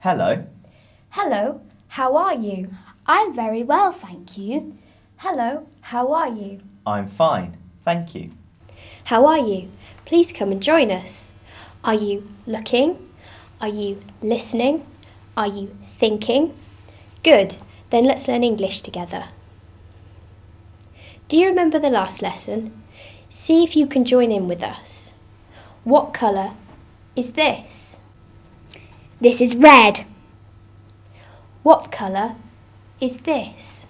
Hello. Hello, how are you? I'm very well, thank you. Hello, how are you? I'm fine, thank you. How are you? Please come and join us. Are you looking? Are you listening? Are you thinking? Good, then let's learn English together. Do you remember the last lesson? See if you can join in with us. What colour is this? This is red. What colour is this?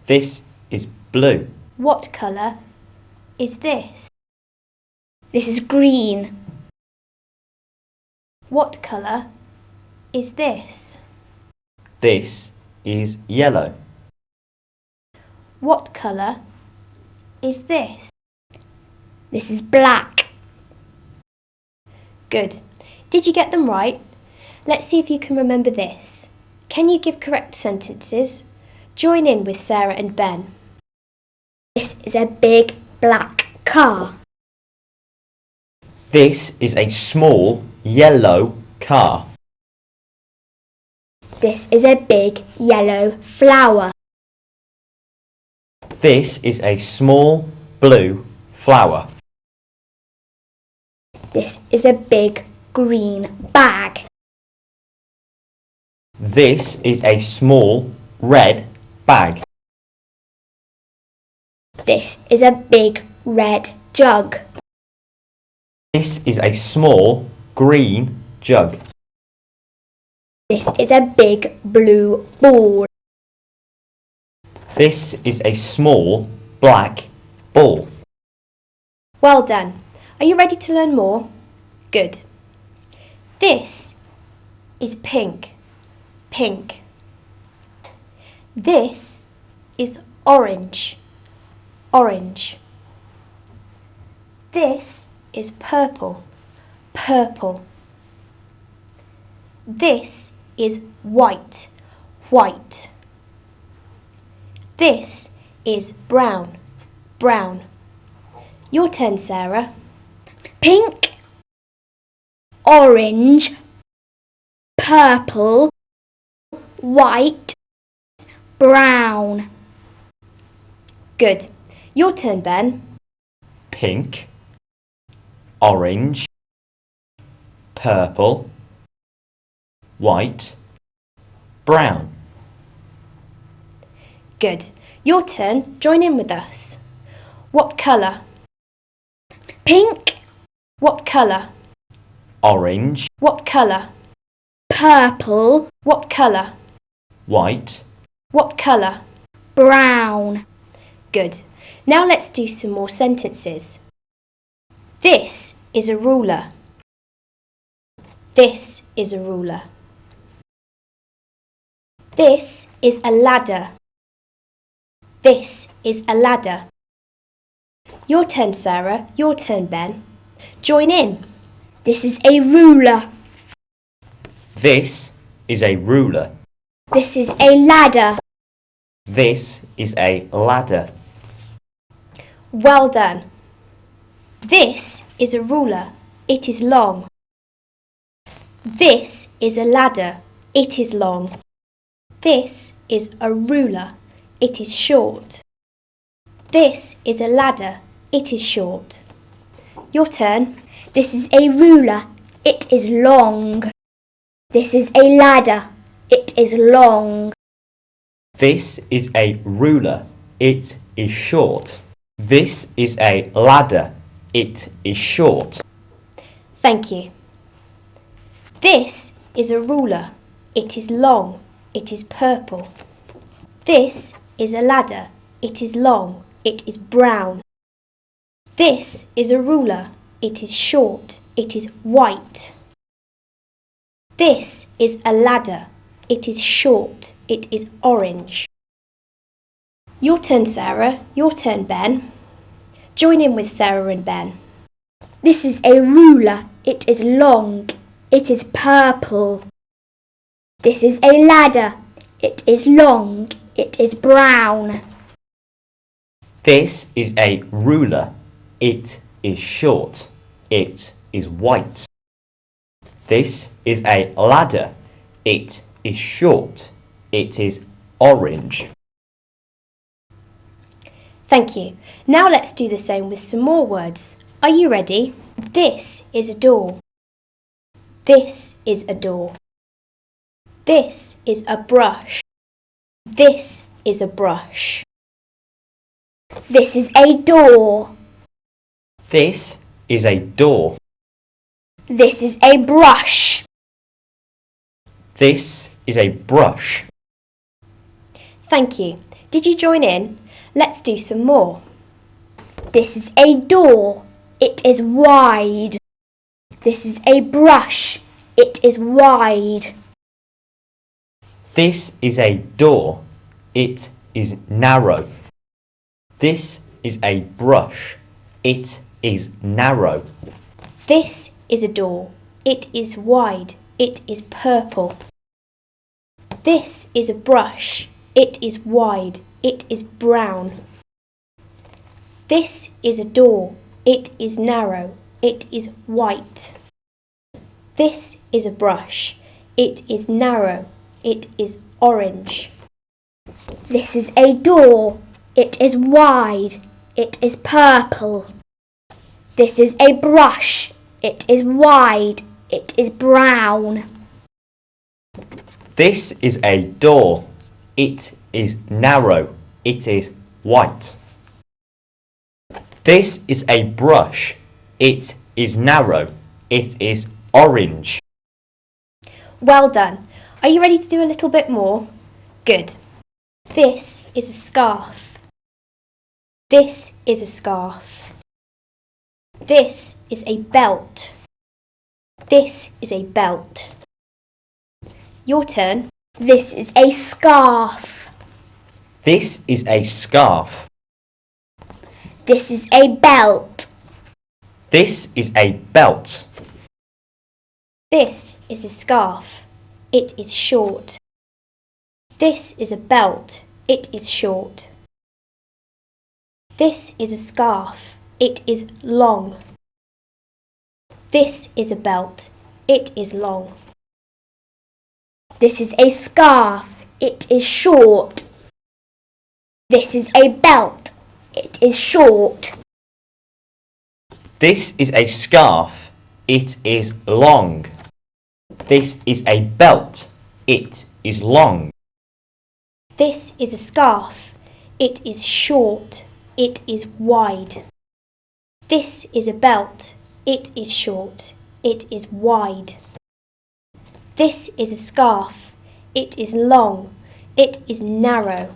This is blue. What colour is this? This is green. What colour is this? This is yellow. What colour is this? This is black. Good. Did you get them right? Let's see if you can remember this. Can you give correct sentences? Join in with Sarah and Ben. This is a big black car. This is a small yellow car. This is a big yellow flower. This is a small blue flower. This is a big green bag. This is a small red bag. This is a big red jug. This is a small green jug. This is a big blue ball. This is a small black ball. Well done. Are you ready to learn more? Good. This is pink. Pink. This is orange. Orange. This is purple. Purple. This is white. White. This is brown. Brown. Your turn, Sarah. Pink, orange, purple, white, brown. Good. Your turn, Ben. Pink, orange, purple, white, brown. Good. Your turn. Join in with us. What colour? Pink, What colour? Orange, What colour? purple, What colour? white, What colour? brown. Good. Now let's do some more sentences. This is a ruler. This is a ruler. This is a ladder. This is a ladder. Your turn, Sarah. Your turn, Ben. Join in. This is a ruler. This is a ruler. This is a ladder. This is a ladder. Well done. This is a ruler. It is long. This is a ladder. It is long. This is a ruler. It is short. This is a ladder. It is short. Your turn. This is a ruler. It is long. This is a ladder. It is long. This is a ruler. It is short. This is a ladder. It is short. Thank you. This is a ruler. It is long. It is purple. This is a ladder. It is long. It is brown. This is a ruler. It is short. It is white. This is a ladder. It is short. It is orange. Your turn, Sarah. Your turn, Ben. Join in with Sarah and Ben. This is a ruler. It is long. It is purple. This is a ladder. It is long. It is brown. This is a ruler. It is short. It is white. This is a ladder. It is short. It is orange. Thank you. Now let's do the same with some more words. Are you ready? This is a door. This is a door. This is a brush. This is a brush. This is a door. This is a door. This is a brush. This is a brush. Thank you. Did you join in? Let's do some more. This is a door. It is wide. This is a brush. It is wide. This is a door. It is narrow. This is a brush. It is narrow. This is a door. It is wide. It is purple. This is a brush. It is wide. It is brown. This is a door. It is narrow. It is white. This is a brush. It is narrow. It is orange. This is a door. It is wide. It is purple. This is a brush. It is wide. It is brown. This is a door. It is narrow. It is white. This is a brush. It is narrow. It is orange. Well done. Are you ready to do a little bit more? Good. This is a scarf. This is a scarf. This is a belt. This is a belt. Your turn. This is a scarf. This is a scarf. This is a belt. This is a belt. This is a scarf. It is short. This is a belt. It is short. This is a scarf. It is long. This is a belt. It is long. This is a scarf. It is short. This is a belt. It is short. This is a scarf. It is long. This is a belt. It is long. This is a scarf. It is short. It is wide. This is a belt. It is short. It is wide. This is a scarf. It is long. It is narrow.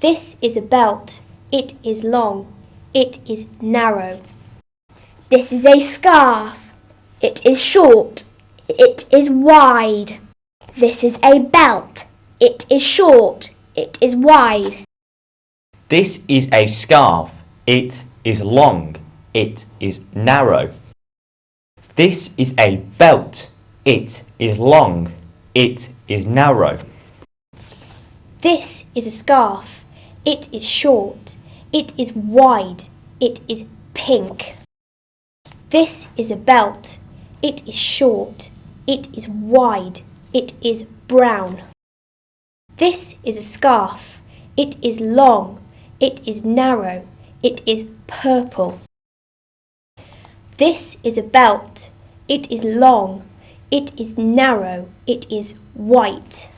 This is a belt. It is long. It is narrow. This is a scarf. It is short. It is wide. This is a belt. It is short. It is wide. This is a scarf. It is long. It is narrow. This is a belt. It is long. It is narrow. This is a scarf. It is short. It is wide. It is pink. This is a belt. It is short. It is wide. It is brown. This is a scarf. It is long. It is narrow. It is purple. This is a belt. It is long. It is narrow. It is white.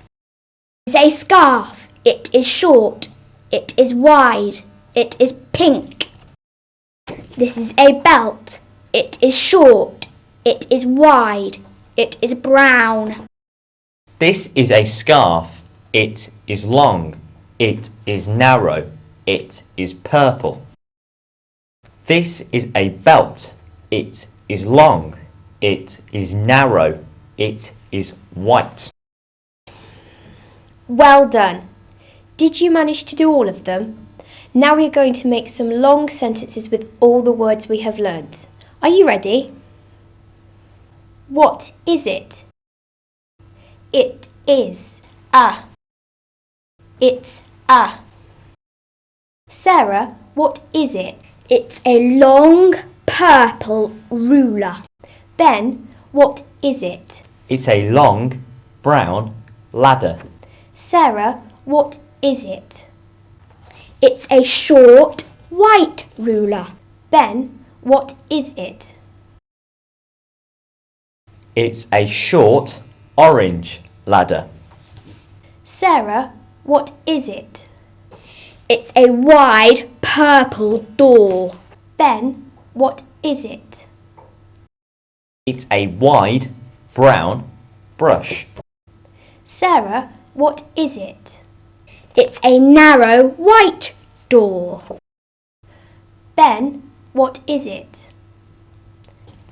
This is a scarf. It is short. It is wide. It is pink. This is a belt. It is short. It is wide. It is brown. This is a scarf. It is long. It is narrow. It is purple. This is a belt. It is long. It is narrow. It is white. Well done. Did you manage to do all of them? Now we are going to make some long sentences with all the words we have learnt. Are you ready? What is it? It is a. It's a. Sarah, what is it? It's a long purple ruler. Ben, what is it? It's a long brown ladder. Sarah, what is it? It's a short, white ruler. Ben, what is it? It's a short, orange ladder. Sarah, what is it? It's a wide, purple door. Ben, what is it? It's a wide, brown brush. Sarah, what is it? It's a narrow, white door. Ben, what is it?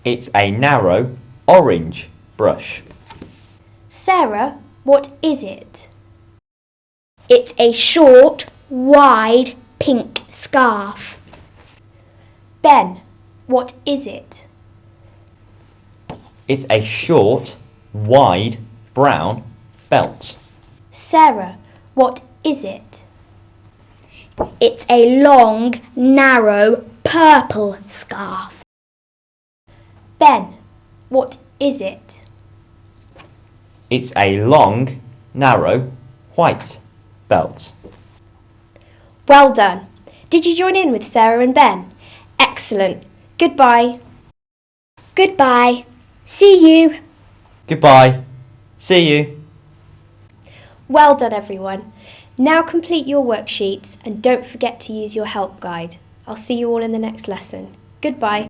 It's a narrow, orange brush. Sarah, what is it? It's a short, wide, pink scarf. Ben, what is it? It's a short, wide, brown belt. Sarah, what is it? It's a long, narrow, purple scarf. Ben, what is it? It's a long, narrow, white belt. Well done. Did you join in with Sarah and Ben? Excellent. Goodbye. Goodbye. See you. Goodbye. See you. Well done, everyone. Now complete your worksheets and don't forget to use your help guide. I'll see you all in the next lesson. Goodbye.